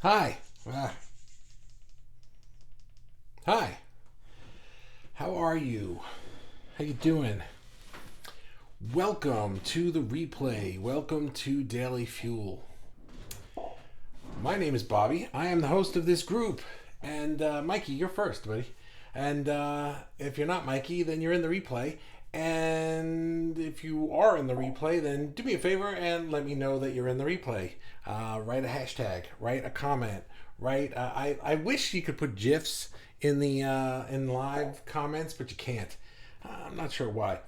Hi. Hi. How are you? How you doing? Welcome to the replay. Welcome to Daily Fuel. My name is Bobby. I am the host of this group. And Mikey, you're first, buddy. And if you're not Mikey, then you're in the replay. And if you are in the replay, then do me a favor and let me know that you're in the replay. Write a hashtag, write a comment, write. I wish you could put GIFs in the in live comments, but you can't. I'm not sure why.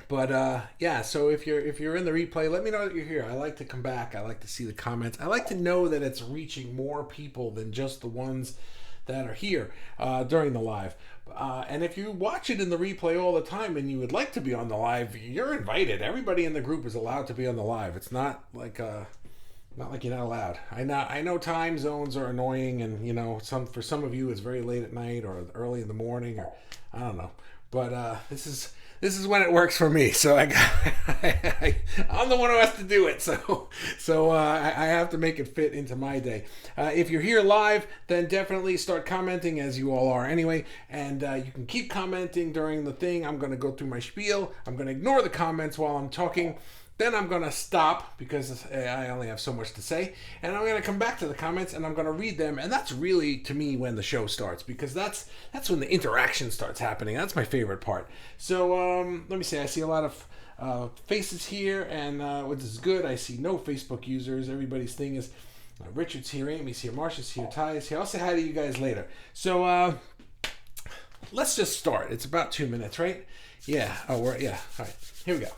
But yeah, so if you're in the replay, let me know that you're here. I like to come back. I like to see the comments. I like to know that it's reaching more people than just the ones that are here during the live. And if you watch it in the replay all the time and you would like to be on the live, you're invited. Everybody in the group is allowed to be on the live. It's not like you're not allowed. I know time zones are annoying, and for some of you it's very late at night or early in the morning, or I don't know. But this is when it works for me. So I'm the one who has to do it. So I have to make it fit into my day. If you're here live, then definitely start commenting, as you all are anyway. And you can keep commenting during the thing. I'm going to go through my spiel. I'm going to ignore the comments while I'm talking. Then I'm going to stop because I only have so much to say. And I'm going to come back to the comments and I'm going to read them. And that's really, to me, when the show starts, because that's when the interaction starts happening. That's my favorite part. So let me see. I see a lot of faces here, and which is good. I see no Facebook users. Everybody's thing is Richard's here, Amy's here, Marsha's here, Ty is here. I'll say hi to you guys later. So let's just start. It's about 2 minutes, right? Yeah. Oh, yeah. All right. Here we go.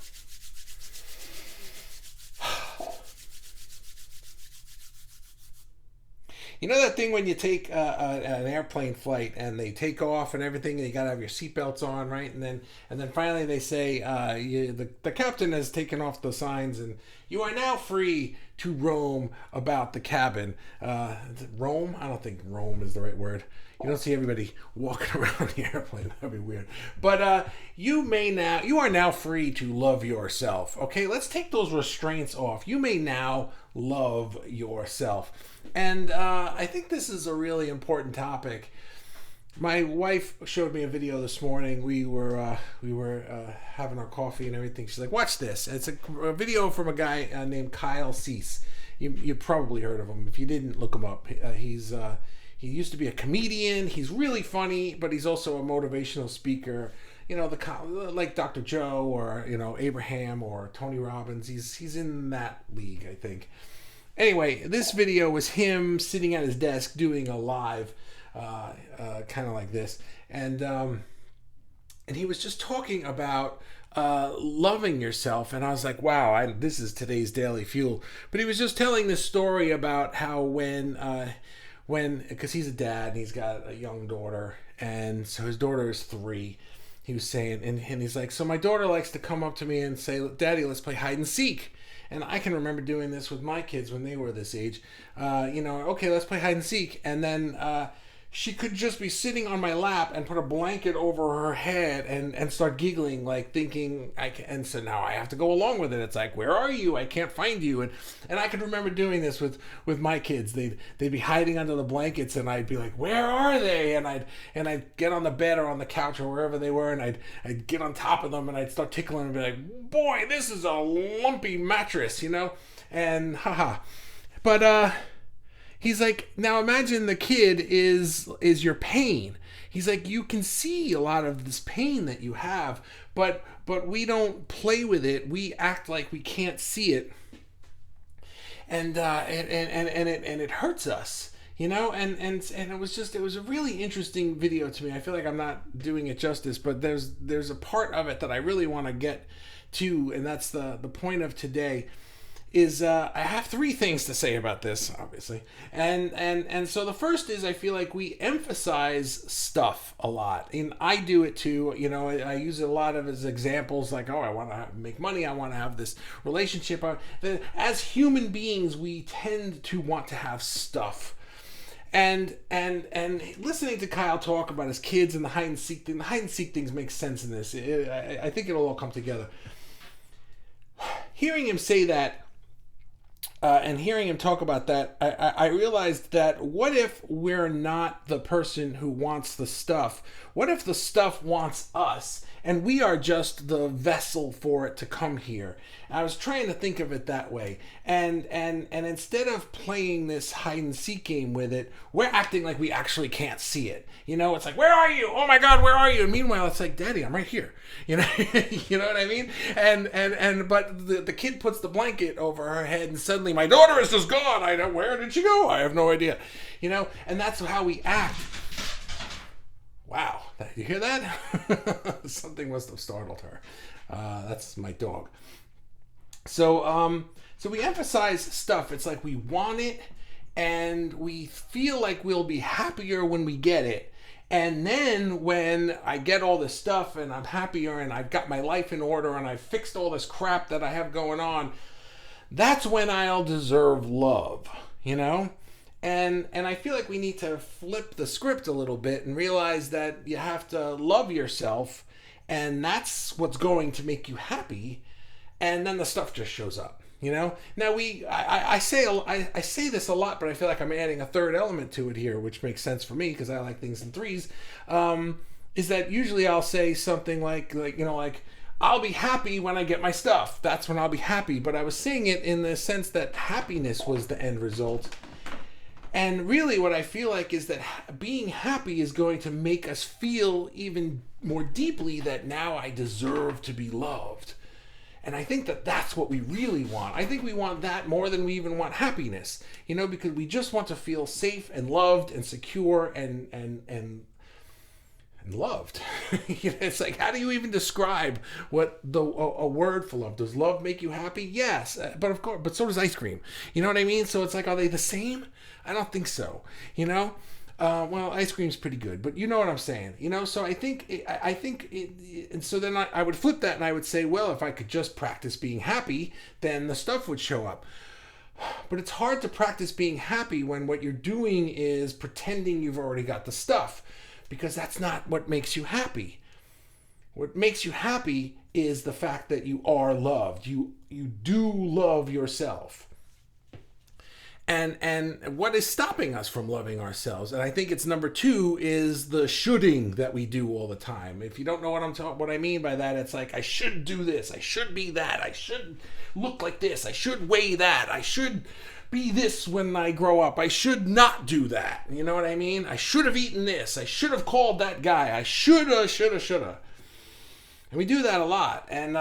You know that thing when you take an airplane flight and they take off and everything, and you gotta have your seatbelts on, right? And then finally they say the captain has taken off the signs and you are now free to roam about the cabin. Roam? I don't think roam is the right word. You don't see everybody walking around the airplane. That'd be weird. But you are now free to love yourself. Okay, let's take those restraints off. You may now love yourself. And I think this is a really important topic. My wife showed me a video this morning. We were having our coffee and everything. She's like, "Watch this." And it's a video from a guy named Kyle Cease. You probably heard of him. If you didn't, look him up. He used to be a comedian. He's really funny, but he's also a motivational speaker. Like Dr. Joe or Abraham or Tony Robbins. He's in that league, I think. Anyway, this video was him sitting at his desk doing a live, kind of like this, and he was just talking about loving yourself, and I was like, wow, this is today's Daily Fuel. But he was just telling this story about how when because he's a dad and he's got a young daughter, and so his daughter is 3. He was saying, and he's like, so my daughter likes to come up to me and say, "Daddy, let's play hide and seek." And I can remember doing this with my kids when they were this age. Okay, let's play hide and seek. And then she could just be sitting on my lap and put a blanket over her head and start giggling, like thinking and so now I have to go along with it. It's like, where are you? I can't find you. And I could remember doing this with my kids. They'd be hiding under the blankets, and I'd be like, where are they? And I'd get on the bed or on the couch or wherever they were, and I'd get on top of them and I'd start tickling them and be like, boy, this is a lumpy mattress, and haha. But he's like, now imagine the kid is your pain. He's like, you can see a lot of this pain that you have, but we don't play with it. We act like we can't see it, and it hurts us, and it was a really interesting video to me. I feel like I'm not doing it justice, but there's a part of it that I really want to get to, and that's the point of today. Is I have 3 things to say about this, obviously, and so the first is I feel like we emphasize stuff a lot, and I do it too. I use a lot of as examples, like, oh, I want to make money, I want to have this relationship. As human beings, we tend to want to have stuff. And listening to Kyle talk about his kids and the hide and seek things makes sense in this. I think it'll all come together. Hearing him say that and hearing him talk about that, I realized that what if we're not the person who wants the stuff? What if the stuff wants us and we are just the vessel for it to come here? I was trying to think of it that way. And instead of playing this hide and seek game with it, we're acting like we actually can't see it. You know, it's like, where are you? Oh my God, where are you? And meanwhile, it's like, Daddy, I'm right here. You know, you know what I mean? But the kid puts the blanket over her head and suddenly my daughter is just gone. I know, where did she go? I have no idea. You know, and that's how we act. Wow, you hear that? Something must have startled her. That's my dog. So we emphasize stuff. It's like we want it, and we feel like we'll be happier when we get it. And then when I get all this stuff and I'm happier and I've got my life in order and I've fixed all this crap that I have going on, that's when I'll deserve love, you know? And I feel like we need to flip the script a little bit and realize that you have to love yourself, and that's what's going to make you happy, and then the stuff just shows up. You know, now I say this a lot, but I feel like I'm adding a third element to it here, which makes sense for me because I like things in threes. Is that usually I'll say something like I'll be happy when I get my stuff. That's when I'll be happy. But I was saying it in the sense that happiness was the end result. And really what I feel like is that being happy is going to make us feel even more deeply that now I deserve to be loved. And I think that that's what we really want. I think we want that more than we even want happiness, you know, because we just want to feel safe and loved and secure and loved. You know, it's like, how do you even describe what a word for love? Does love make you happy? Yes, but of course, but so does ice cream. You know what I mean? So it's like, are they the same? I don't think so. You know. Well, ice cream's pretty good, but you know what I'm saying, you know. So and so then I would flip that and I would say, well, if I could just practice being happy, then the stuff would show up. But it's hard to practice being happy when what you're doing is pretending you've already got the stuff, because that's not what makes you happy. What makes you happy is the fact that you are loved. You do love yourself. And what is stopping us from loving ourselves? And I think it's number two is the shoulding that we do all the time. If you don't know what I mean by that, it's like, I should do this, I should be that, I should look like this, I should weigh that, I should be this when I grow up, I should not do that. You know what I mean? I should have eaten this, I should have called that guy, I shoulda. And we do that a lot. And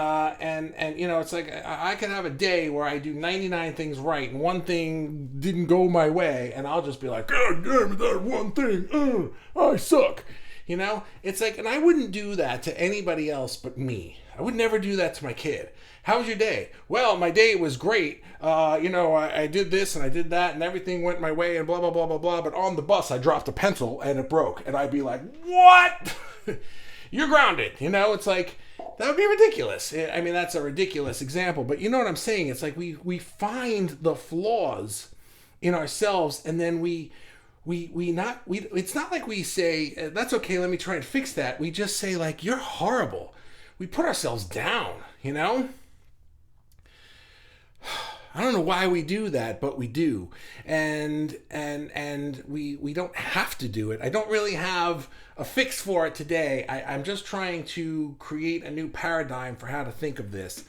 you know, it's like I can have a day where I do 99 things right and one thing didn't go my way, and I'll just be like, God damn it, that one thing, I suck. You know? It's like, and I wouldn't do that to anybody else but me. I would never do that to my kid. How was your day? Well, my day was great. You know, I did this and I did that and everything went my way and blah, blah, blah, blah, blah. But on the bus, I dropped a pencil and it broke. And I'd be like, what? You're grounded. You know, it's like, that would be ridiculous. I mean, that's a ridiculous example, but you know what I'm saying? It's like we find the flaws in ourselves, and then it's not like we say, that's okay, let me try and fix that. We just say, like, you're horrible. We put ourselves down, you know? I don't know why we do that, but we do. And we don't have to do it. I don't really have a fix for it today. I'm just trying to create a new paradigm for how to think of this.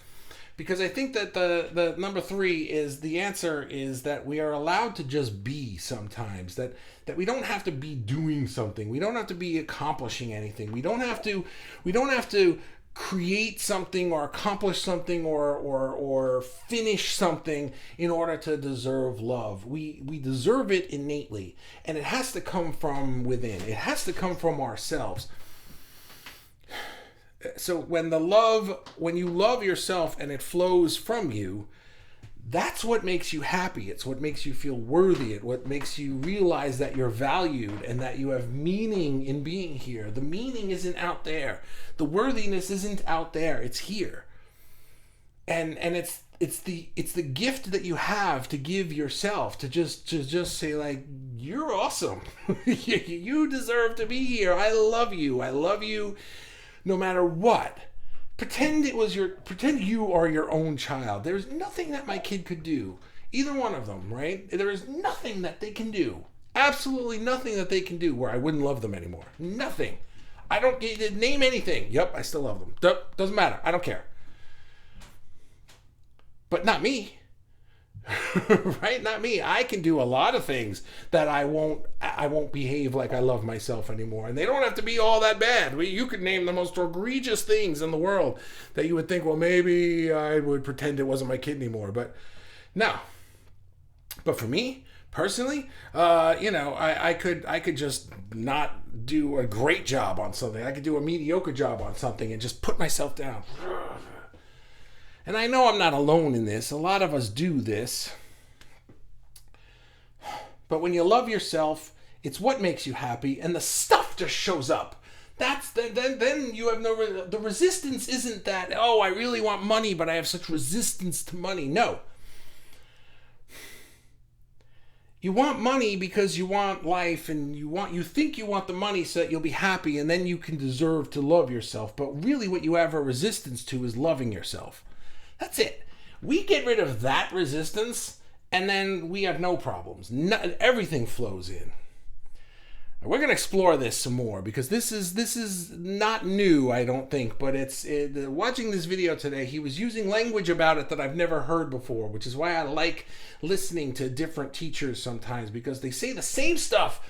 Because I think that the number three is the answer is that we are allowed to just be sometimes. That we don't have to be doing something. We don't have to be accomplishing anything. We don't have to create something or accomplish something or finish something in order to deserve love. We deserve it innately, and it has to come from within. It has to come from ourselves. So when you love yourself and it flows from you, that's what makes you happy. It's what makes you feel worthy. It's what makes you realize that you're valued and that you have meaning in being here. The meaning isn't out there. The worthiness isn't out there. It's here. And it's the gift that you have to give yourself, to just say, like, you're awesome. You deserve to be here. I love you. I love you no matter what. Pretend you are your own child. There's nothing that my kid could do Either one of them, right? There is nothing that they can do, absolutely nothing that they can do where I wouldn't love them anymore. Nothing. I don't name anything. Yep, I still love them. Doesn't matter. I don't care. But not me. Right? Not me. I can do a lot of things that I won't behave like I love myself anymore. And they don't have to be all that bad. You could name the most egregious things in the world that you would think, well, maybe I would pretend it wasn't my kid anymore. But no. But for me, personally, I could just not do a great job on something. I could do a mediocre job on something and just put myself down. And I know I'm not alone in this. A lot of us do this. But when you love yourself, it's what makes you happy, and the stuff just shows up. Then you have the resistance isn't that, oh, I really want money, but I have such resistance to money. No. You want money because you want life, and you think you want the money so that you'll be happy, and then you can deserve to love yourself. But really what you have a resistance to is loving yourself. That's it. We get rid of that resistance, and then we have no problems. Everything flows in. We're going to explore this some more because this is not new, I don't think. But watching this video today, he was using language about it that I've never heard before, which is why I like listening to different teachers sometimes, because they say the same stuff,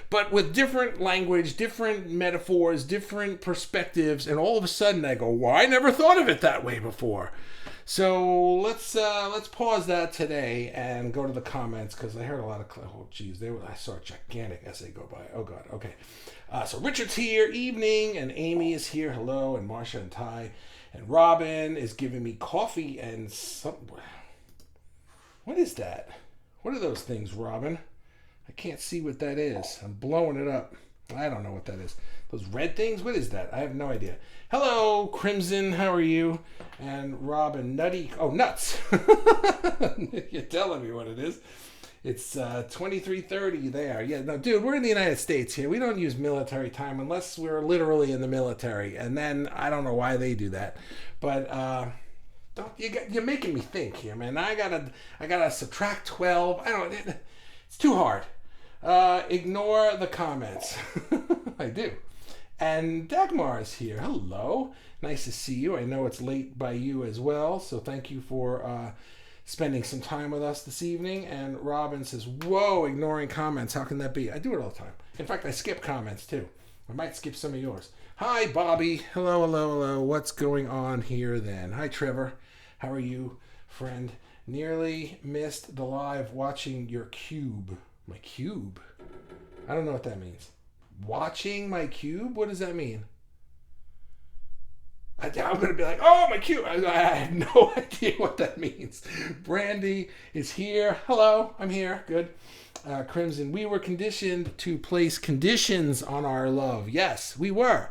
but with different language, different metaphors, different perspectives, and all of a sudden I go, well, I never thought of it that way before. So let's pause that today and go to the comments, because I heard a lot of, oh geez, I saw a gigantic essay go by. Oh God, okay. So Richard's here, evening, and Amy is here, hello, and Marsha and Ty, and Robin is giving me coffee and some. What is that? What are those things, Robin? I can't see what that is. I'm blowing it up. I don't know what that is. Those red things? What is that? I have no idea. Hello, Crimson. How are you? And Robin, Nutty. Oh, nuts. You're telling me what it is. It's 23:30 there. Yeah, no, dude, we're in the United States here. We don't use military time unless we're literally in the military. And then I don't know why they do that. But you're making me think here, man. I gotta subtract 12. It's too hard. Ignore the comments. I do. And Dagmar is here. Hello. Nice to see you. I know it's late by you as well, so thank you for spending some time with us this evening. And Robin says, whoa, ignoring comments. How can that be? I do it all the time. In fact, I skip comments too. I might skip some of yours. Hi, Bobby. Hello, hello, hello. What's going on here then? Hi, Trevor. How are you, friend? Nearly missed the live watching your cube. My cube? I don't know what that means. Watching my cube? What does that mean? I'm going to be like, oh, my cube. I have no idea what that means. Brandy is here. Hello, I'm here. Good. Crimson, we were conditioned to place conditions on our love. Yes, we were.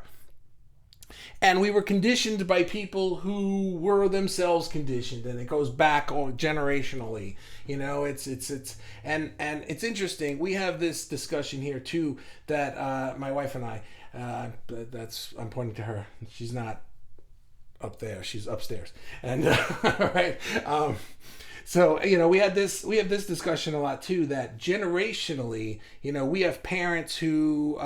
And we were conditioned by people who were themselves conditioned, and it goes back generationally. You know, it's it's interesting. We have this discussion here too that my wife and I, I'm pointing to her. She's not up there. She's upstairs. And right. So, you know, we have this discussion a lot too, that generationally, you know, we have parents who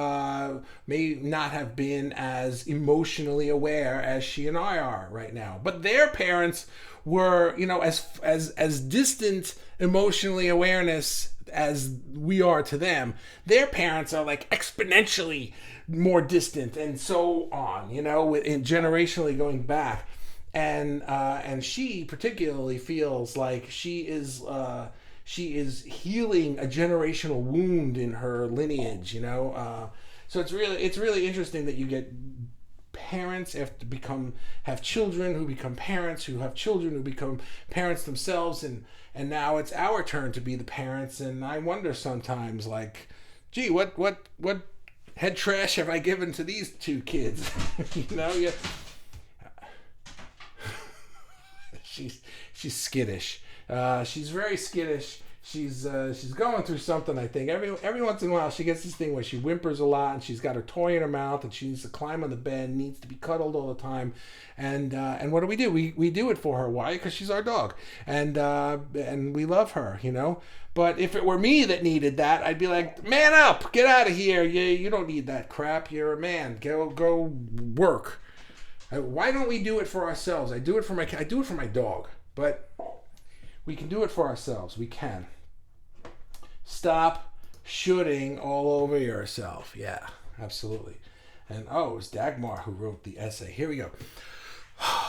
may not have been as emotionally aware as she and I are right now, but their parents were, you know, as distant emotionally awareness as we are to them. Their parents are like exponentially more distant, and so on, you know, in generationally going back. And she particularly feels like she is healing a generational wound in her lineage, you know. So it's really interesting that you get parents have children who become parents, who have children who become parents themselves, and now it's our turn to be the parents. And I wonder sometimes, like, gee, what head trash have I given to these two kids? You know, yeah. She's skittish. She's very skittish. she's going through something. I think every once in a while she gets this thing where she whimpers a lot, and she's got her toy in her mouth, and she needs to climb on the bed, needs to be cuddled all the time, and what do? We do it for her. Why? Because she's our dog, and we love her, you know. But if it were me that needed that, I'd be like, man up, get out of here. You don't need that crap. You're a man. Go work. Why don't we do it for ourselves? I do it for my dog, but we can do it for ourselves. We can. Stop shooting all over yourself. Yeah, absolutely. And it was Dagmar who wrote the essay. Here we go.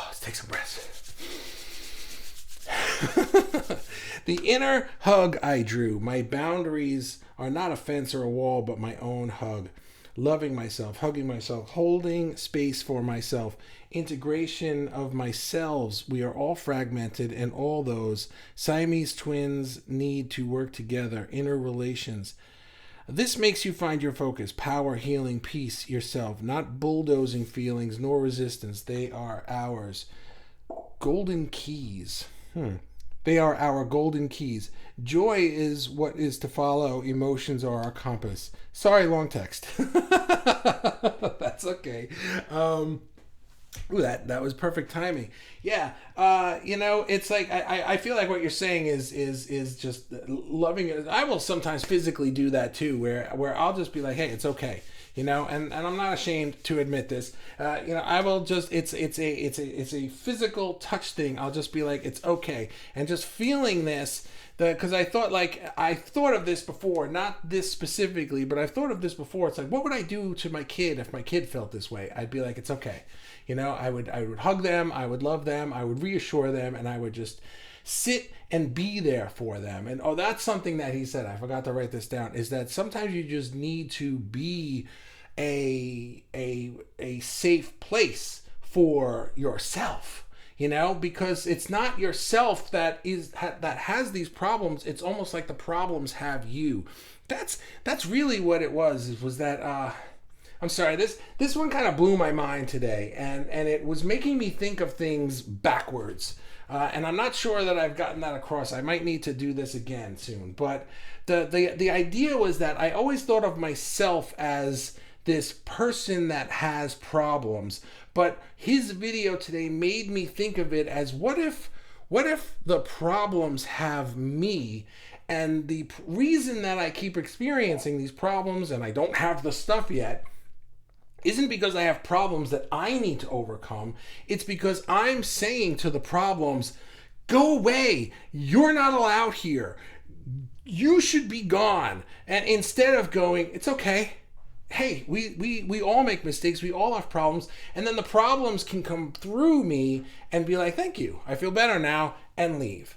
Let's take some breaths. The inner hug I drew. My boundaries are not a fence or a wall, but my own hug. Loving myself, hugging myself, holding space for myself, integration of myself. We are all fragmented, and all those Siamese twins need to work together, inner relations. This makes you find your focus, power, healing, peace, yourself, not bulldozing feelings nor resistance. They are ours. Golden keys. They are our golden keys. Joy is what is to follow. Emotions are our compass. Sorry, long text. That's okay. That was perfect timing. Yeah, it's like I feel like what you're saying is just loving it. I will sometimes physically do that too, where I'll just be like, hey, it's okay. And I'm not ashamed to admit this. I will just it's a physical touch thing. I'll just be like, it's okay, and just feeling this. Because I thought of this before, not this specifically, but I've thought of this before. It's like, what would I do to my kid if my kid felt this way? I'd be like, it's okay. I would hug them, I would love them, I would reassure them, and I would just sit and be there for them. And that's something that he said, I forgot to write this down, is that sometimes you just need to be a safe place for yourself, because it's not yourself that has these problems. It's almost like the problems have you. That's really what it was that I'm sorry, this one kind of blew my mind today, and it was making me think of things backwards. And I'm not sure that I've gotten that across. I might need to do this again soon. But the idea was that I always thought of myself as this person that has problems. But his video today made me think of it as, what if the problems have me? And the reason that I keep experiencing these problems and I don't have the stuff yet isn't because I have problems that I need to overcome. It's because I'm saying to the problems, go away. You're not allowed here. You should be gone. And instead of going, it's okay. Hey, we all make mistakes. We all have problems. And then the problems can come through me and be like, thank you. I feel better now, and leave.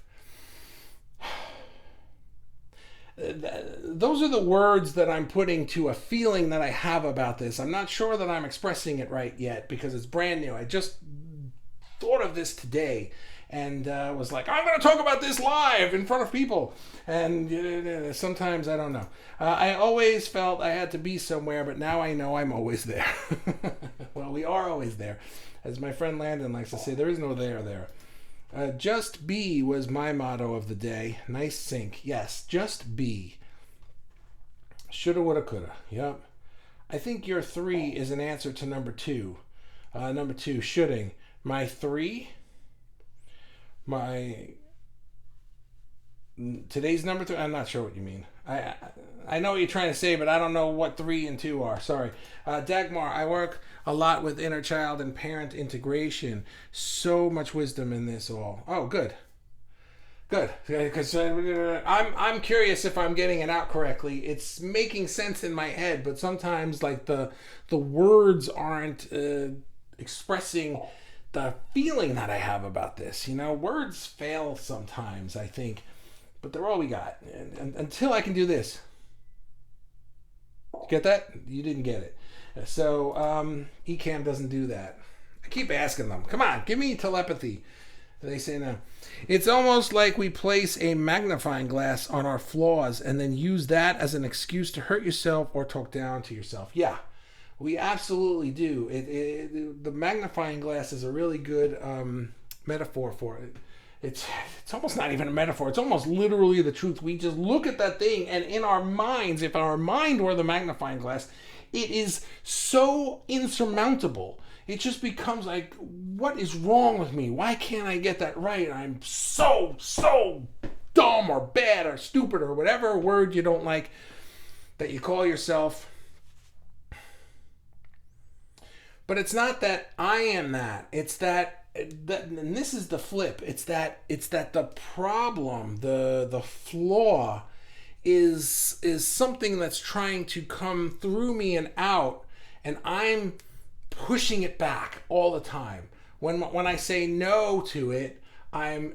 Those are the words that I'm putting to a feeling that I have about this. I'm not sure that I'm expressing it right yet because it's brand new. I just thought of this today and was like, I'm going to talk about this live in front of people. And sometimes I don't know. I always felt I had to be somewhere, but now I know I'm always there. Well, we are always there. As my friend Landon likes to say, there is no there. Just be was my motto of the day. Nice sync. Yes, just be. Shoulda, woulda, coulda. Yep. I think your 3 is an answer to number 2. Number 2, shoulding. My 3. Today's number 3. I'm not sure what you mean. I know what you're trying to say, but I don't know what 3 and 2 are. Sorry. Dagmar, I work a lot with inner child and parent integration. So much wisdom in this all. Oh, good. Because I'm curious if I'm getting it out correctly. It's making sense in my head, but sometimes like the words aren't expressing the feeling that I have about this. Words fail sometimes, I think, but they're all we got. And until I can do this. Get that? You didn't get it. So Ecamm doesn't do that. I keep asking them, come on, give me telepathy. They say no. It's almost like we place a magnifying glass on our flaws and then use that as an excuse to hurt yourself or talk down to yourself. Yeah, we absolutely do. The magnifying glass is a really good metaphor for it. it's almost not even a metaphor. It's almost literally the truth. We just look at that thing, and in our minds, if our mind were the magnifying glass, it is so insurmountable. It just becomes like, what is wrong with me? Why can't I get that right? I'm so dumb or bad or stupid or whatever word you don't like that you call yourself. But it's not that I am that. It's that, and this is the flip. It's that the problem, the flaw, is something that's trying to come through me and out, and I'm pushing it back all the time. When I say no to it, I'm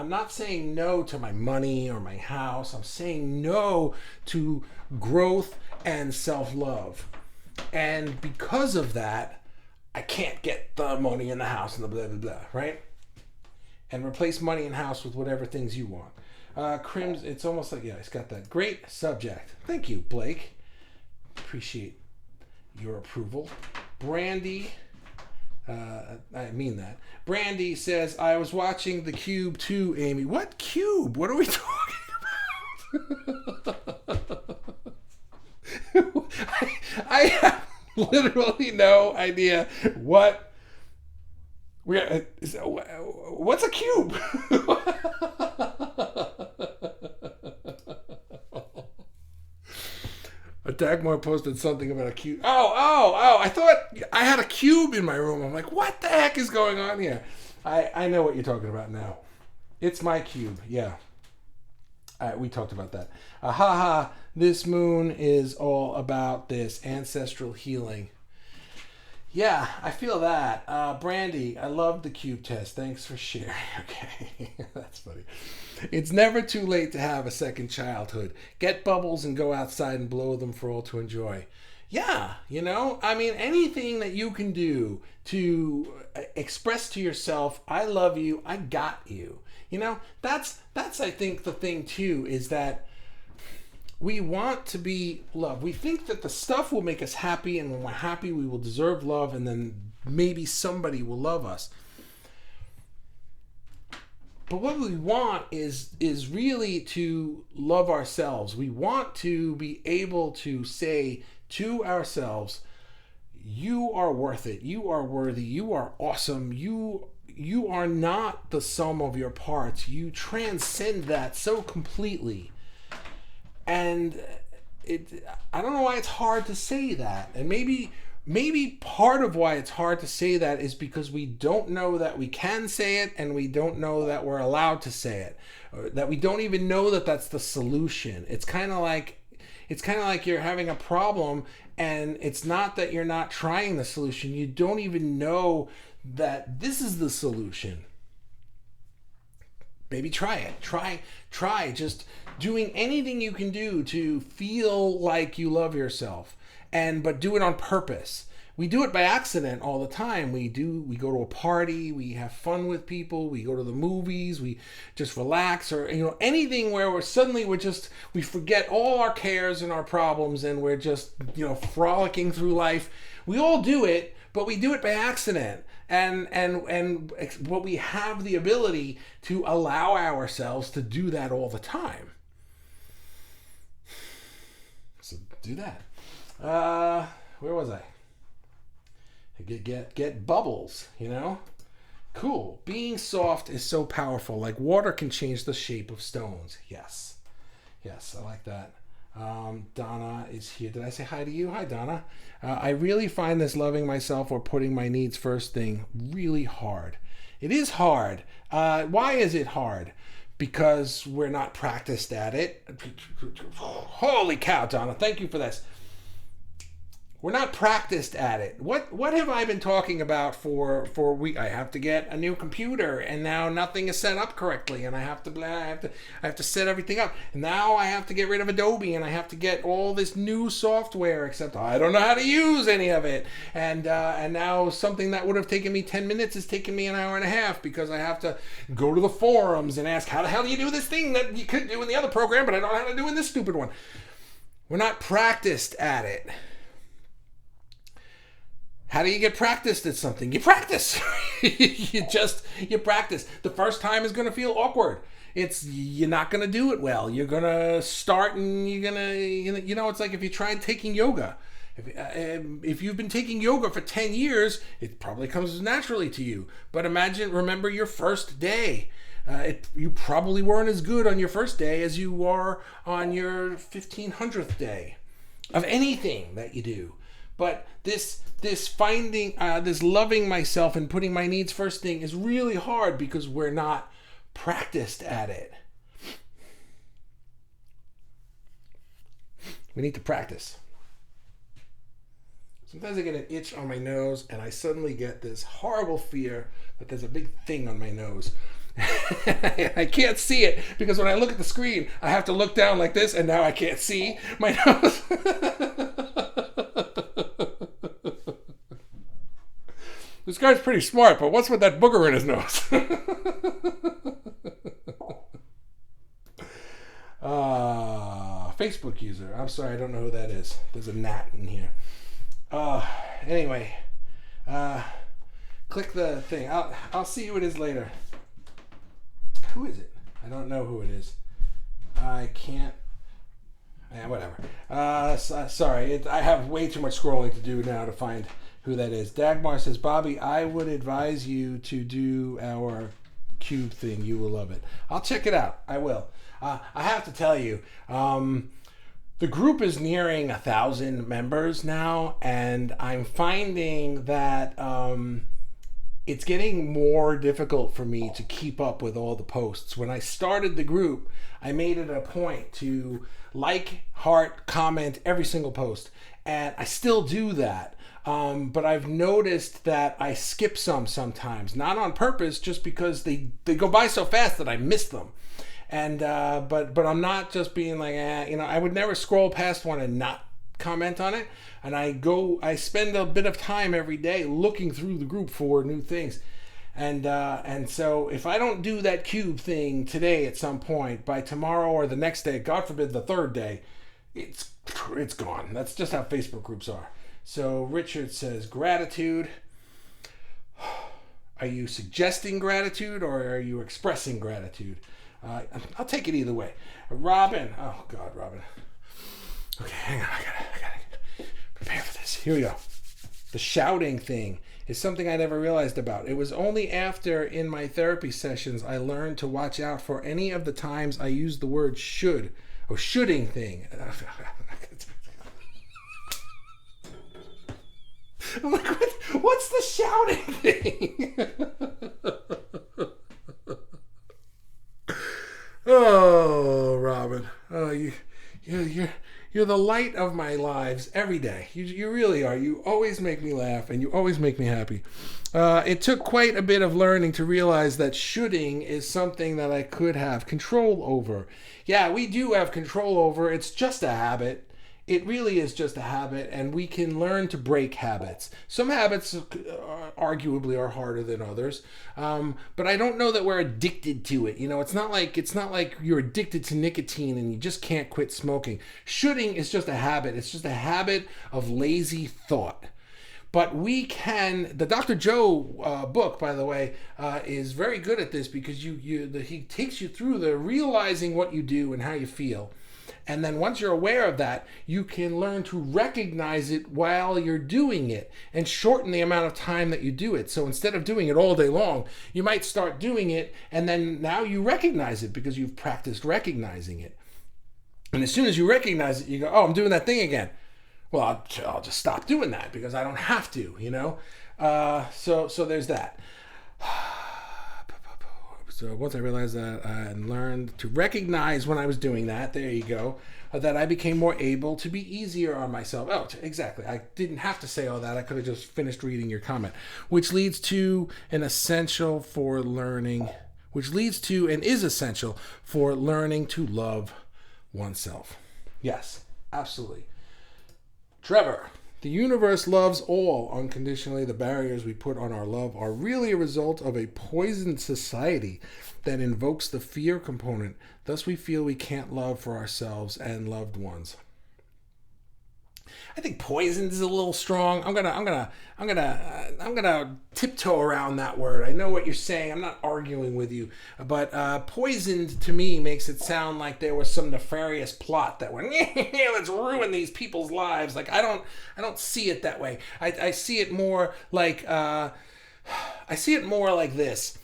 not saying no to my money or my house. I'm saying no to growth and self-love. And because of that, I can't get the money in the house and the blah, blah, blah, right? And replace money and house with whatever things you want. Crims, it's almost like, yeah, it's got that. Great subject. Thank you, Blake. Appreciate your approval. Brandy, I mean that. Brandy says, I was watching The Cube too, Amy. What Cube? What are we talking about? I have literally no idea what's a cube. Dagmar posted something about a cube. Oh! I thought I had a cube in my room. I'm like, what the heck is going on here? I know what you're talking about now. It's my cube. Yeah. We talked about that. This moon is all about this ancestral healing. Yeah, I feel that. Brandy, I love the cube test. Thanks for sharing. Okay, that's funny. It's never too late to have a second childhood. Get bubbles and go outside and blow them for all to enjoy. Yeah, I mean, anything that you can do to express to yourself, I love you, I got you. That's I think the thing too, is that we want to be loved. We think that the stuff will make us happy, and when we're happy, we will deserve love, and then maybe somebody will love us. But what we want is really to love ourselves. We want to be able to say to ourselves, you are worth it. You are worthy. You are awesome. You are not the sum of your parts. You transcend that so completely. And I don't know why it's hard to say that. And maybe part of why it's hard to say that is because we don't know that we can say it, and we don't know that we're allowed to say it, or that we don't even know that that's the solution. It's kind of like you're having a problem, and it's not that you're not trying the solution. You don't even know that this is the solution. Maybe try it. Try just doing anything you can do to feel like you love yourself, but do it on purpose. We do it by accident all the time. We go to a party, we have fun with people, we go to the movies, we just relax, or anything where we forget all our cares and our problems, and we're just frolicking through life. We all do it, but we do it by accident. But we have the ability to allow ourselves to do that all the time. So do that. Where was I? Get bubbles, Cool. Being soft is so powerful. Like water can change the shape of stones. Yes, I like that. Donna is here. Did I say hi to you? Hi, Donna. I really find this loving myself or putting my needs first thing really hard. It is hard. Why is it hard? Because we're not practiced at it. Holy cow, Donna. Thank you for this. We're not practiced at it. What have I been talking about for week? I have to get a new computer, and now nothing is set up correctly, and I have to set everything up. And now I have to get rid of Adobe, and I have to get all this new software, except I don't know how to use any of it. And now something that would have taken me 10 minutes is taking me an hour and a half, because I have to go to the forums and ask, how the hell do you do this thing that you could do in the other program, but I don't know how to do in this stupid one. We're not practiced at it. How do you get practiced at something? You practice. You practice. The first time is going to feel awkward. You're not going to do it well. You're going to start and you're going to, it's like if you tried taking yoga. If you've been taking yoga for 10 years, it probably comes naturally to you. But remember your first day. You probably weren't as good on your first day as you are on your 1500th day of anything that you do. But this loving myself and putting my needs first thing is really hard because we're not practiced at it. We need to practice. Sometimes I get an itch on my nose and I suddenly get this horrible fear that there's a big thing on my nose. I can't see it because when I look at the screen, I have to look down like this and now I can't see my nose. This guy's pretty smart, but what's with that booger in his nose? Facebook user. I'm sorry, I don't know who that is. There's a gnat in here. Anyway, click the thing. I'll see who it is later. Who is it? I don't know who it is. I can't. Yeah, whatever. Sorry, I have way too much scrolling to do now to find who that is. Dagmar says, Bobby, I would advise you to do our cube thing. You will love it. I'll check it out. I will. I have to tell you, the group is nearing 1,000 members now, and I'm finding that it's getting more difficult for me to keep up with all the posts. When I started the group, I made it a point to like, heart, comment every single post, and I still do that. But I've noticed that I skip sometimes, not on purpose, just because they go by so fast that I miss them. And but I'm not just being like, I would never scroll past one and not comment on it. And I spend a bit of time every day looking through the group for new things. And so if I don't do that cube thing today at some point, by tomorrow or the next day, God forbid the third day, it's gone. That's just how Facebook groups are. So Richard says, gratitude. Are you suggesting gratitude or are you expressing gratitude? I'll take it either way. Robin. Oh, God, Robin. Okay, hang on. I gotta prepare for this. Here we go. The shouting thing is something I never realized about. It was only after in my therapy sessions I learned to watch out for any of the times I used the word should or shoulding thing. I'm like, what's the shouting thing? Oh, Robin. Oh, you're the light of my lives every day. You really are. You always make me laugh and you always make me happy. It took quite a bit of learning to realize that shoulding is something that I could have control over. Yeah, we do have control over. It's just a habit. It really is just a habit, and we can learn to break habits. Some habits arguably are harder than others, but I don't know that we're addicted to it. It's not like you're addicted to nicotine and you just can't quit smoking. Shoulding is just a habit. It's just a habit of lazy thought. But we can. The Dr. Joe book, by the way, is very good at this because he takes you through the realizing what you do and how you feel. And then once you're aware of that, you can learn to recognize it while you're doing it and shorten the amount of time that you do it. So instead of doing it all day long, you might start doing it and then now you recognize it because you've practiced recognizing it. And as soon as you recognize it, you go, oh, I'm doing that thing again. Well, I'll just stop doing that because I don't have to, So there's that. So once I realized that and learned to recognize when I was doing that, there you go, that I became more able to be easier on myself. Oh, exactly. I didn't have to say all that. I could have just finished reading your comment, which leads to and is essential for learning to love oneself. Yes, absolutely. Trevor. The universe loves all unconditionally. The barriers we put on our love are really a result of a poisoned society that invokes the fear component. Thus, we feel we can't love for ourselves and loved ones. I think poisoned is a little strong. I'm gonna tiptoe around that word. I know what you're saying. I'm not arguing with you, but poisoned to me makes it sound like there was some nefarious plot that went, let's ruin these people's lives. Like I don't see it that way. I see it more like, I see it more like this.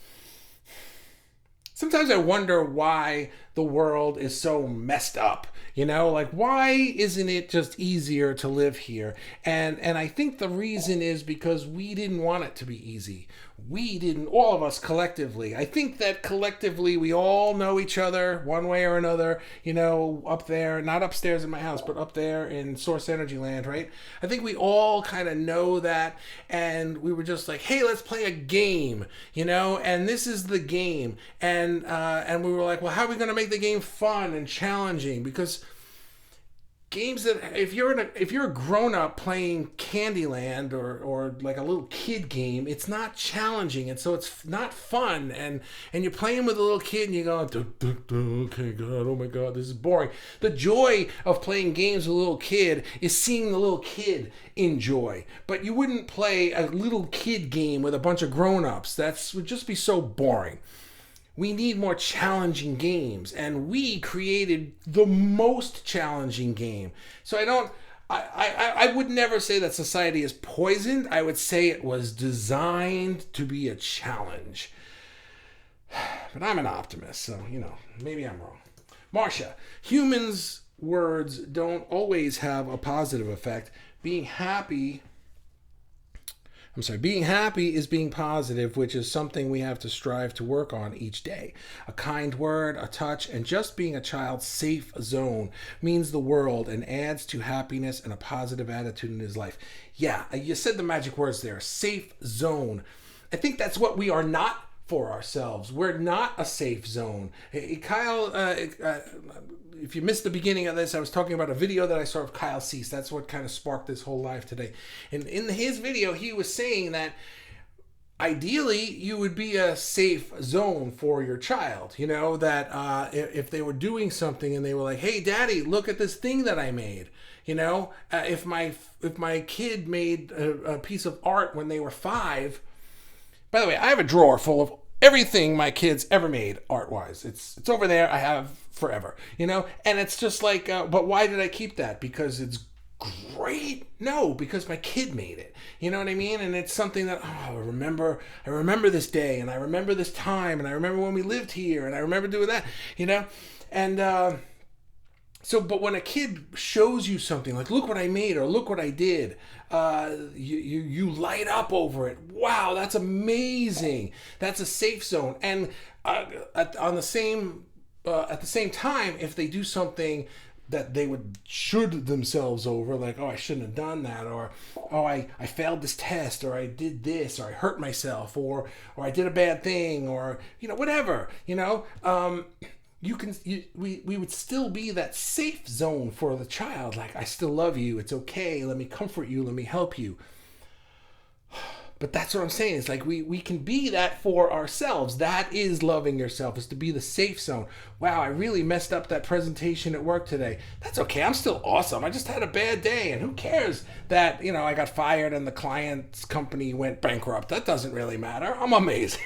Sometimes I wonder why the world is so messed up. Like why isn't it just easier to live here? And I think the reason is because we didn't want it to be easy. We didn't, all of us collectively. I think that collectively we all know each other one way or another, up there, not upstairs in my house, but up there in Source Energy Land, right? I think we all kind of know that, and we were just like, hey, let's play a game, and this is the game. And we were like, well, how are we going to make the game fun and challenging? Because games that if you're a grown up playing Candyland or like a little kid game, it's not challenging, and so it's not fun. And you're playing with a little kid, and you go, okay, God, oh my God, this is boring. The joy of playing games with a little kid is seeing the little kid enjoy. But you wouldn't play a little kid game with a bunch of grown ups. That would just be so boring. We need more challenging games, and we created the most challenging game. So I would never say that society is poisoned. I would say it was designed to be a challenge. But I'm an optimist, so, maybe I'm wrong. Marcia, humans' words don't always have a positive effect. Being happy is being positive, which is something we have to strive to work on each day. A kind word, a touch, and just being a child's safe zone means the world and adds to happiness and a positive attitude in his life. Yeah, you said the magic words there, safe zone. I think that's what we are not for ourselves. We're not a safe zone. Kyle, if you missed the beginning of this, I was talking about a video that I saw of Kyle Cease. That's what kind of sparked this whole live today. And in his video, he was saying that ideally you would be a safe zone for your child. That if they were doing something and they were like, hey, Daddy, look at this thing that I made. If my kid made a piece of art when they were 5. By the way, I have a drawer full of everything my kids ever made art-wise. It's over there. I have forever, and it's just like, but why did I keep that? Because it's great? No, because my kid made it. You know what I mean? And it's something that, I remember this day, and I remember this time, and I remember when we lived here, and I remember doing that, and so, but when a kid shows you something like, look what I made, or look what I did, you light up over it. Wow, that's amazing. That's a safe zone. And at the same time, if they do something that they should themselves over, like, oh, I shouldn't have done that, or oh, I failed this test, or I did this, or I hurt myself, or I did a bad thing, or whatever, we would still be that safe zone for the child. Like, I still love you. It's okay. Let me comfort you. Let me help you. But that's what I'm saying. It's like we can be that for ourselves. That is loving yourself, is to be the safe zone. Wow, I really messed up that presentation at work today. That's okay. I'm still awesome. I just had a bad day, and who cares that, I got fired and the client's company went bankrupt? That doesn't really matter. I'm amazing.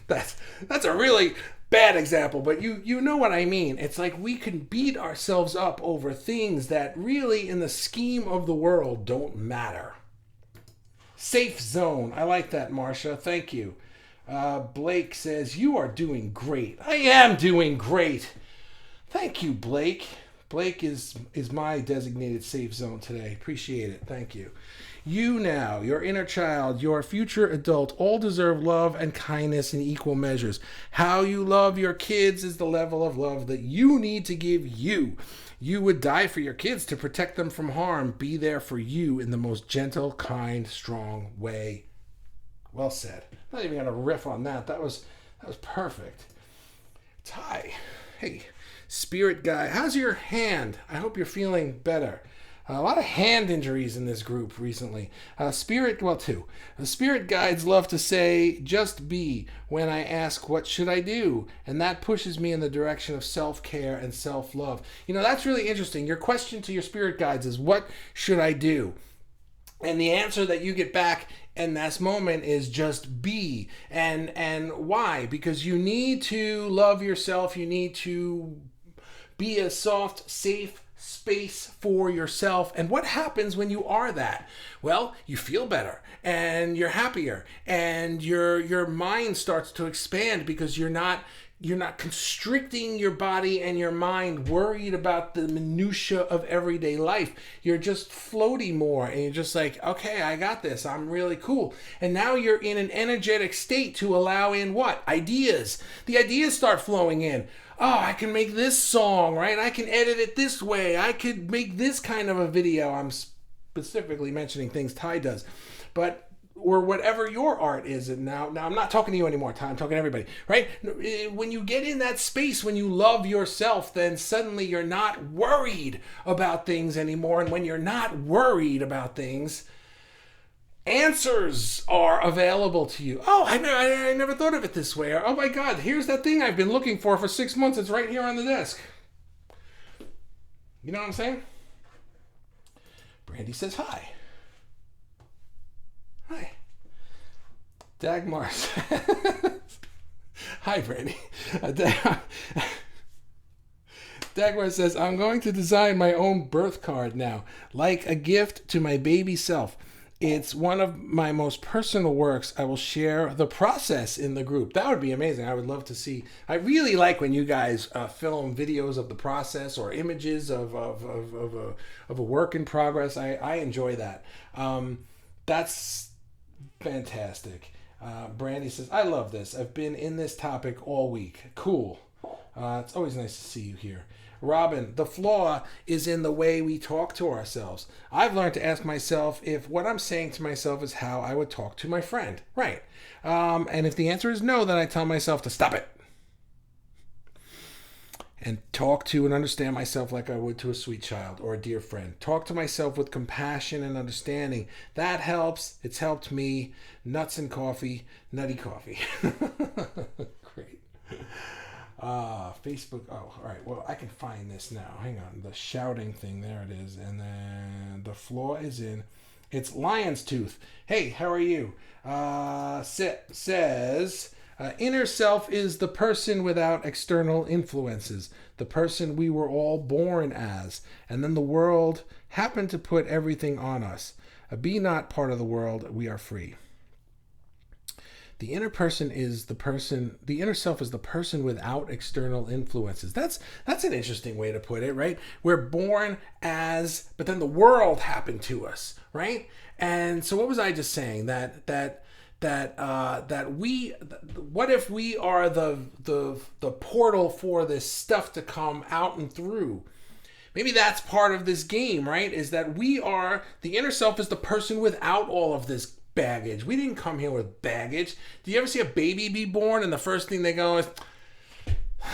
That's a really bad example, but you know what I mean. It's like we can beat ourselves up over things that really, in the scheme of the world, don't matter. Safe zone. I like that, Marcia. Thank you. Blake says, you are doing great. I am doing great. Thank you, Blake. Blake is my designated safe zone today. Appreciate it. Thank you. You now, your inner child, your future adult, all deserve love and kindness in equal measures. How you love your kids is the level of love that you need to give you. You would die for your kids to protect them from harm. Be there for you in the most gentle, kind, strong way. Well said. I'm not even going to riff on that. That was perfect. Ty, hey, spirit guy, how's your hand? I hope you're feeling better. A lot of hand injuries in this group recently. Two. Spirit guides love to say, just be, when I ask, what should I do? And that pushes me in the direction of self-care and self-love. That's really interesting. Your question to your spirit guides is, what should I do? And the answer that you get back in this moment is just be. And why? Because you need to love yourself. You need to be a soft, safe space for yourself. And what happens when you are that? Well, you feel better and you're happier and your mind starts to expand because you're not constricting your body and your mind, worried about the minutia of everyday life. You're just floating more and you're just like, okay, I got this. I'm really cool. And now you're in an energetic state to allow in what? Ideas. The ideas start flowing in. Oh, I can make this song, right? I can edit it this way. I could make this kind of a video. I'm specifically mentioning things Ty does. Or whatever your art is. And now I'm not talking to you anymore, Ty. I'm talking to everybody, right? When you get in that space, when you love yourself, then suddenly you're not worried about things anymore. And when you're not worried about things, answers are available to you. Oh, I never thought of it this way. Or, oh my God, here's that thing I've been looking for 6 months. It's right here on the desk. You know what I'm saying? Brandy says hi. Hi. Dagmar says, hi, Brandy. Dagmar says, I'm going to design my own birth card now, like a gift to my baby self. It's one of my most personal works. I will share the process in the group. That would be amazing. I would love to see. I really like when you guys film videos of the process or images of a work in progress. I enjoy that. That's fantastic. Brandy says, I love this. I've been in this topic all week. Cool. It's always nice to see you here. Robin, the flaw is in the way we talk to ourselves. I've learned to ask myself if what I'm saying to myself is how I would talk to my friend. Right. And if the answer is no, then I tell myself to stop it. And talk to and understand myself like I would to a sweet child or a dear friend. Talk to myself with compassion and understanding. That helps. It's helped me. Nuts and coffee. Nutty coffee. Great. Facebook. Oh, all right. Well, I can find this now. Hang on. The shouting thing. There it is. And then the flaw is in. It's Lion's Tooth. Hey, how are you? Says... inner self is the person without external influences, the person we were all born as, and then the world happened to put everything on us. Be not part of the world, we are free. The inner person is the person, the inner self is the person without external influences. That's an interesting way to put it, right? We're born as, but then the world happened to us, right? And so what was I just saying? That we, what if we are the portal for this stuff to come out and through? Maybe that's part of this game, right? Is that we are, the inner self is the person without all of this baggage. We didn't come here with baggage. Do you ever see a baby be born and the first thing they go is,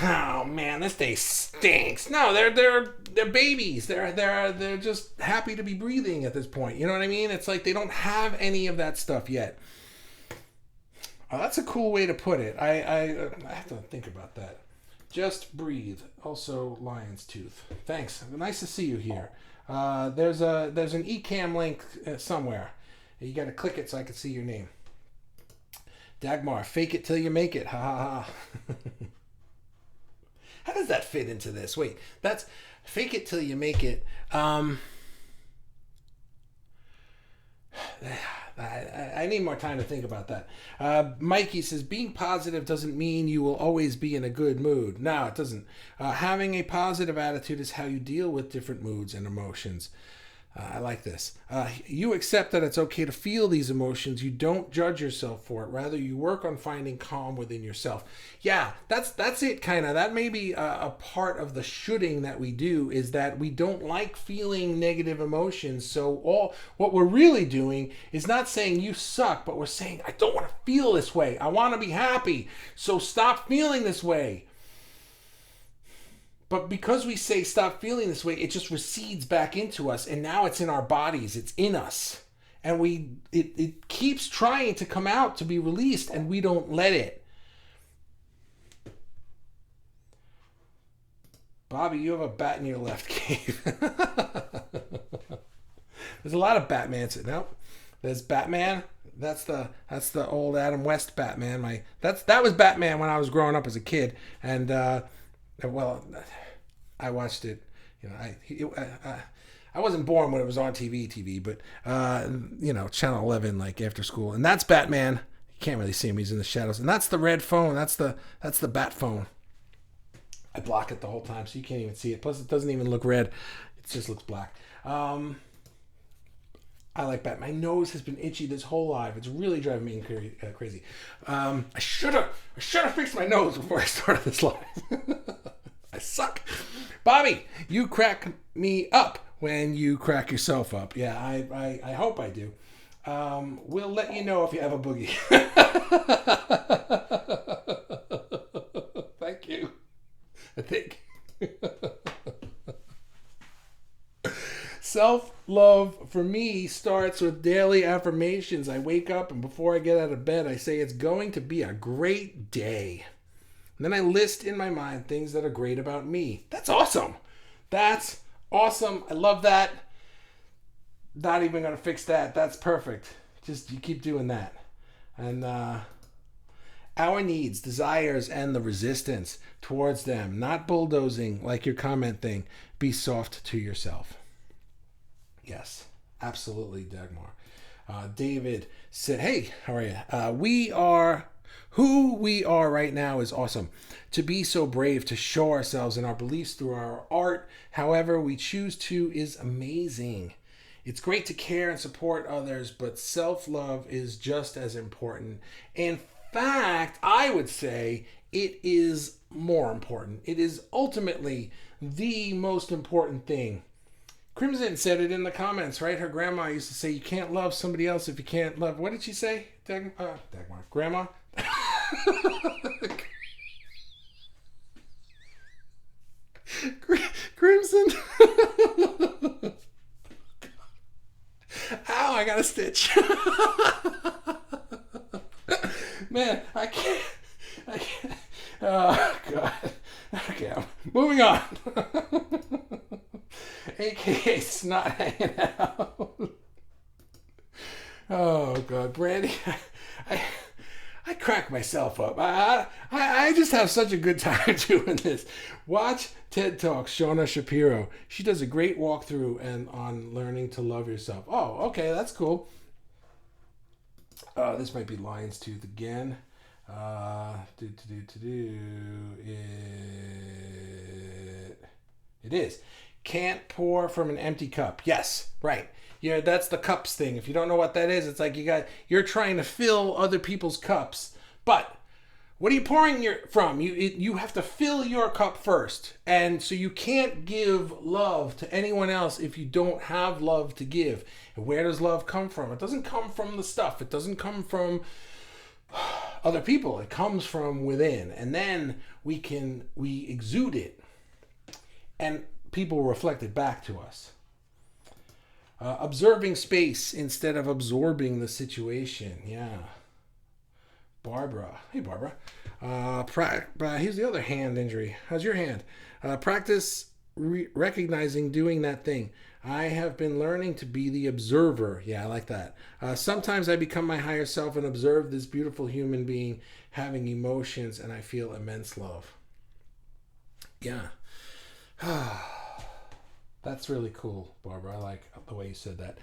oh man, this day stinks? No, they're babies. They're just happy to be breathing at this point. You know what I mean? It's like they don't have any of that stuff yet. Oh, that's a cool way to put it. I have to think about that. Just breathe. Also, Lion's Tooth. Thanks. Nice to see you here. There's an eCam link somewhere. You got to click it so I can see your name. Dagmar, fake it till you make it. Ha ha ha. How does that fit into this? Wait, that's fake it till you make it. I need more time to think about that. Mikey says, being positive doesn't mean you will always be in a good mood. No, it doesn't. Having a positive attitude is how you deal with different moods and emotions. I like this. You accept that it's okay to feel these emotions. You don't judge yourself for it. Rather, you work on finding calm within yourself. Yeah, that's it, kind of. That may be a part of the shoulding that we do, is that we don't like feeling negative emotions. So what we're really doing is not saying you suck, but we're saying, I don't want to feel this way. I want to be happy. So stop feeling this way. But because we say stop feeling this way, it just recedes back into us, and now it's in our bodies, it's in us. And it keeps trying to come out to be released, and we don't let it. Bobby, you have a bat in your left cave. There's a lot of Batman. No, there's Batman. That's the old Adam West Batman. That was Batman when I was growing up as a kid, and well, I watched it. I wasn't born when it was on TV, but Channel 11, like after school, and that's Batman. You can't really see him; he's in the shadows, and that's the red phone. That's the Bat phone. I block it the whole time, so you can't even see it. Plus, it doesn't even look red; it just looks black. I like Batman. My nose has been itchy this whole life. It's really driving me crazy. I should have fixed my nose before I started this live. I suck. Bobby, you crack me up when you crack yourself up. Yeah, I hope I do. We'll let you know if you have a boogie. Thank you. I think. Self-love for me starts with daily affirmations. I wake up, and before I get out of bed, I say it's going to be a great day. And then I list in my mind things that are great about me. That's awesome. That's awesome. I love that. Not even going to fix that. That's perfect. Just you keep doing that. And our needs, desires, and the resistance towards them. Not bulldozing like your comment thing. Be soft to yourself. Yes, absolutely, Dagmar. David said, hey, how are you? Who we are right now is awesome. To be so brave, to show ourselves and our beliefs through our art, however we choose to, is amazing. It's great to care and support others, but self-love is just as important. In fact, I would say it is more important. It is ultimately the most important thing. Crimson said it in the comments, right? Her grandma used to say, you can't love somebody else if you can't love... What did she say? Dagmar? Grandma? Crimson? Ow, I got a stitch. Man, I can't. Oh, God. Okay, I'm moving on. AKA snot hanging out. Oh, God. Brandy, I crack myself up. I just have such a good time doing this. Watch TED Talks, Shauna Shapiro. She does a great walkthrough and on learning to love yourself. Oh, okay, that's cool. This might be Lion's Tooth again. It is. Can't pour from an empty cup. Yes, right. Yeah, that's the cups thing. If you don't know what that is, it's like you're trying to fill other people's cups. But what are you pouring from? You have to fill your cup first. And so you can't give love to anyone else if you don't have love to give. And where does love come from? It doesn't come from the stuff. It doesn't come from other people. It comes from within. And then we exude it. And people reflect it back to us. Observing space instead of absorbing the situation. Yeah. Barbara. Hey, Barbara. Here's the other hand injury. How's your hand? Practice recognizing doing that thing. I have been learning to be the observer. Yeah, I like that. Sometimes I become my higher self and observe this beautiful human being having emotions, and I feel immense love. Yeah. That's really cool, Barbara. I like the way you said that.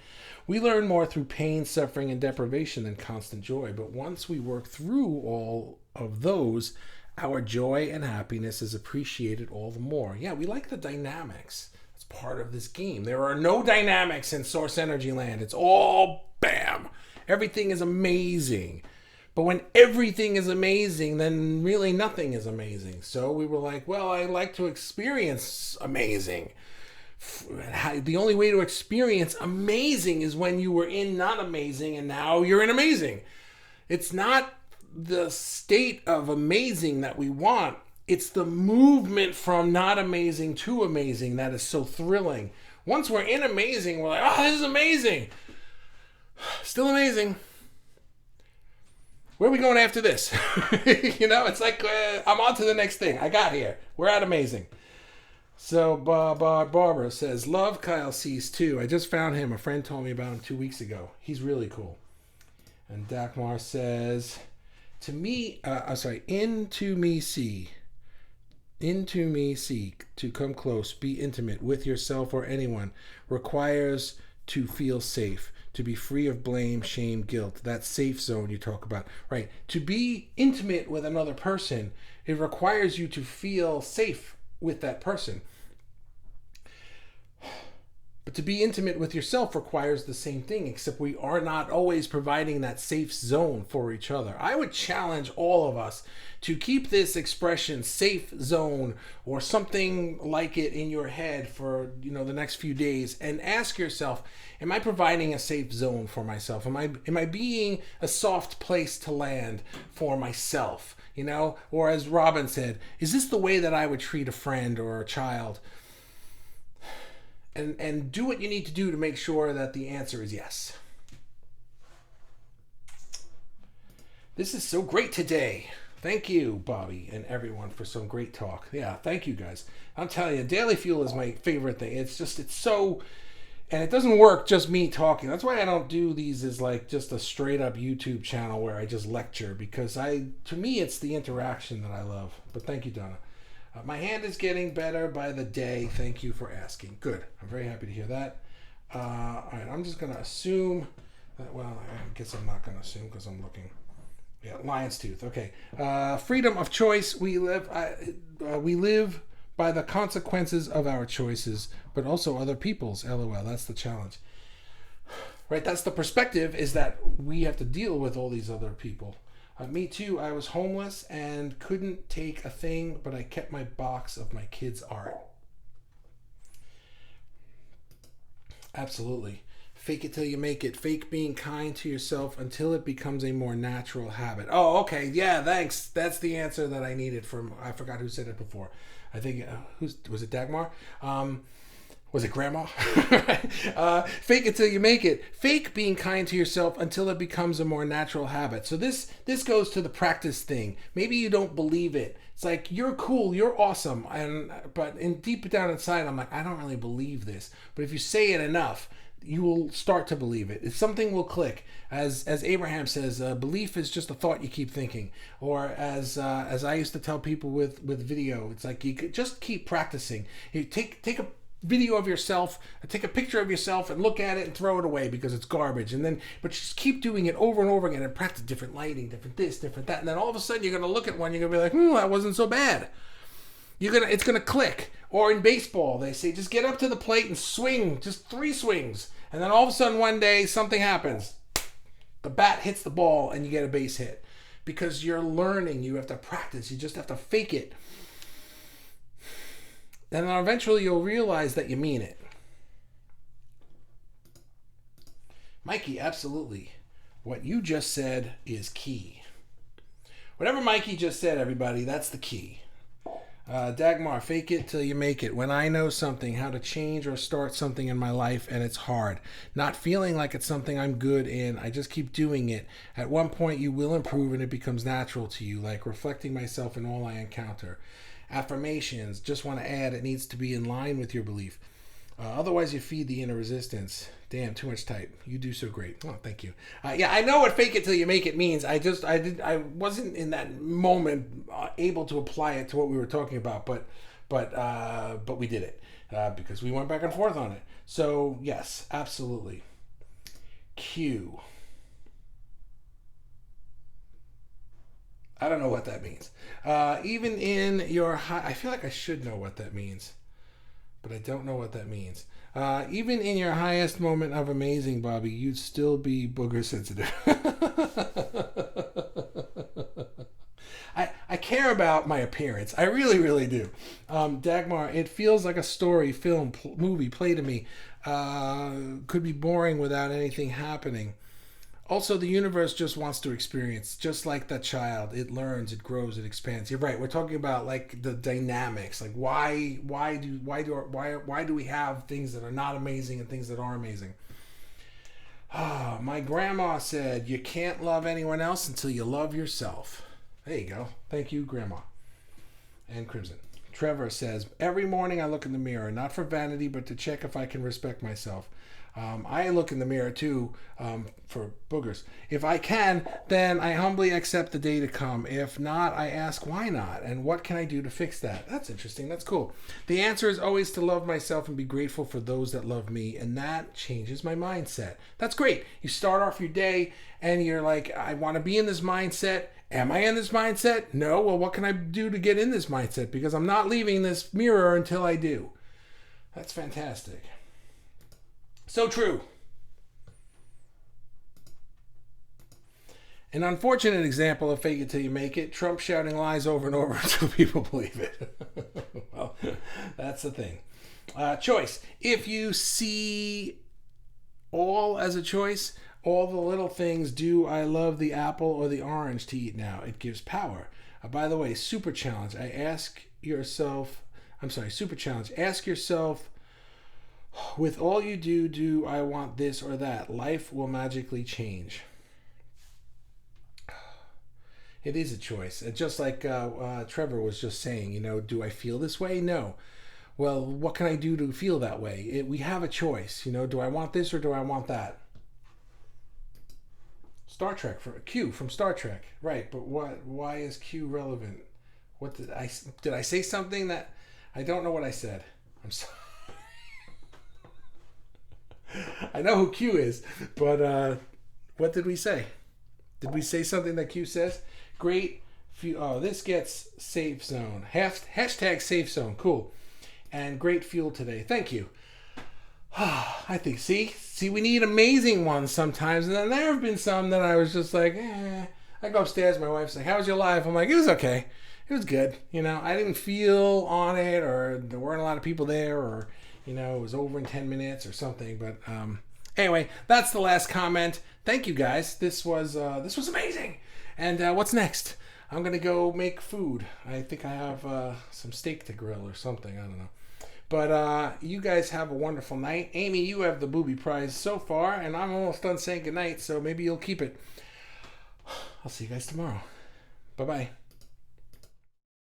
We learn more through pain, suffering, and deprivation than constant joy. But once we work through all of those, our joy and happiness is appreciated all the more. Yeah, we like the dynamics. It's part of this game. There are no dynamics in Source Energy Land. It's all bam. Everything is amazing. But when everything is amazing, then really nothing is amazing. So we were like, well, I like to experience amazing. The only way to experience amazing is when you were in not amazing and now you're in amazing. It's not the state of amazing that we want. It's the movement from not amazing to amazing that is so thrilling. Once we're in amazing, we're like, oh, this is amazing. Still amazing. Where are we going after this? It's like I'm on to the next thing. I got here. We're at amazing. So Barbara says, love Kyle Cease too. I just found him. A friend told me about him 2 weeks ago. He's really cool. And Dagmar says, into me seek to come close, be intimate with yourself or anyone, requires to feel safe, to be free of blame, shame, guilt. That safe zone you talk about, right? To be intimate with another person, it requires you to feel safe with that person. But to be intimate with yourself requires the same thing, except we are not always providing that safe zone for each other. I would challenge all of us to keep this expression safe zone or something like it in your head for the next few days, and ask yourself, am I providing a safe zone for myself? Am I being a soft place to land for myself? Or as Robin said, is this the way that I would treat a friend or a child? And do what you need to do to make sure that the answer is yes. This is so great today. Thank you, Bobby, and everyone for some great talk. Yeah, thank you guys. I'm telling you, Daily Fuel is my favorite thing. It's so, and it doesn't work just me talking. That's why I don't do these as like just a straight up YouTube channel where I just lecture, because to me, it's the interaction that I love. But thank you, Donna. My hand is getting better by the day. Thank you for asking. Good. I'm very happy to hear that. All right, I'm just going to assume that, well, I guess I'm not going to assume because I'm looking. Yeah, lion's tooth. Okay. Freedom of choice. We live by the consequences of our choices, but also other people's. LOL. That's the challenge. Right? That's the perspective, is that we have to deal with all these other people. Me too. I was homeless and couldn't take a thing, but I kept my box of my kids' art. Absolutely. Fake it till you make it. Fake being kind to yourself until it becomes a more natural habit. Oh, okay. Yeah, thanks. That's the answer that I needed from, I forgot who said it before. I think, was it Dagmar? Was it Grandma? Fake it till you make it. Fake being kind to yourself until it becomes a more natural habit. So this goes to the practice thing. Maybe you don't believe it. It's like, you're cool, you're awesome, but deep down inside, I'm like, I don't really believe this. But if you say it enough, you will start to believe it. Something will click. As Abraham says, belief is just a thought you keep thinking. Or as I used to tell people with video, it's like you could just keep practicing. You take a video of yourself, take a picture of yourself and look at it and throw it away because it's garbage, but just keep doing it over and over again and practice different lighting, different this, different that, and then all of a sudden you're going to look at one, you're going to be like, that wasn't so bad. It's going to click. Or in baseball, they say just get up to the plate and swing, just 3 swings, and then all of a sudden one day something happens, the bat hits the ball and you get a base hit, because you're learning. You have to practice. You just have to fake it. And then eventually you'll realize that you mean it. Mikey, absolutely. What you just said is key. Whatever Mikey just said, everybody, that's the key. Dagmar, fake it till you make it. When I know something, how to change or start something in my life, and it's hard. Not feeling like it's something I'm good in, I just keep doing it. At one point you will improve and it becomes natural to you, like reflecting myself in all I encounter. Affirmations, just want to add, it needs to be in line with your belief. Otherwise you feed the inner resistance. Damn, too much type. You do so great. Oh, thank you. Yeah, I know what fake it till you make it means. I wasn't in that moment able to apply it to what we were talking about, but we did it because we went back and forth on it. So yes, absolutely. Q. I don't know what that means. Even in your high, I feel like I should know what that means, but I don't know what that means. Even in your highest moment of amazing, Bobby, you'd still be booger sensitive. I care about my appearance. I really, really do. Dagmar, it feels like a story, film, movie play to me. Could be boring without anything happening. Also, the universe just wants to experience, just like that child. It learns, it grows, it expands. You're right. We're talking about like the dynamics. Like why do we have things that are not amazing and things that are amazing? Ah, my grandma said, "You can't love anyone else until you love yourself." There you go. Thank you, Grandma. And Crimson. Trevor says, "Every morning I look in the mirror, not for vanity, but to check if I can respect myself. I look in the mirror too, for boogers. If I can, then I humbly accept the day to come. If not, I ask why not, and what can I do to fix that?" That's interesting. That's cool. The answer is always to love myself and be grateful for those that love me, and that changes my mindset. That's great. You start off your day and you're like, I want to be in this mindset. Am I in this mindset? No. Well, what can I do to get in this mindset? Because I'm not leaving this mirror until I do. That's fantastic. So true. An unfortunate example of fake it till you make it. Trump shouting lies over and over until people believe it. Well, that's the thing. Choice. If you see all as a choice, all the little things, do I love the apple or the orange to eat now? It gives power. By the way, super challenge. Super challenge. Ask yourself, with all you do I want this or that? Life will magically change. It is a choice. Just like Trevor was just saying, do I feel this way? No. Well, what can I do to feel that way? We have a choice. Do I want this or do I want that? Star Trek, for Q from Star Trek. Right, but why is Q relevant? What did I say something that I don't know what I said? I'm sorry. I know who Q is, but what did we say? Did we say something that Q says? Great. This gets safe zone. Hashtag safe zone. Cool. And great fuel today. Thank you. I think, see, we need amazing ones sometimes. And then there have been some that I was just like, I go upstairs. My wife's like, "How was your life?" I'm like, "It was okay. It was good." I didn't feel on it, or there weren't a lot of people there, or it was over in 10 minutes or something. But anyway, that's the last comment. Thank you guys. This was amazing. And what's next? I'm going to go make food. I think I have some steak to grill or something. I don't know. But you guys have a wonderful night. Amy, you have the booby prize so far, and I'm almost done saying goodnight, so maybe you'll keep it. I'll see you guys tomorrow. Bye-bye.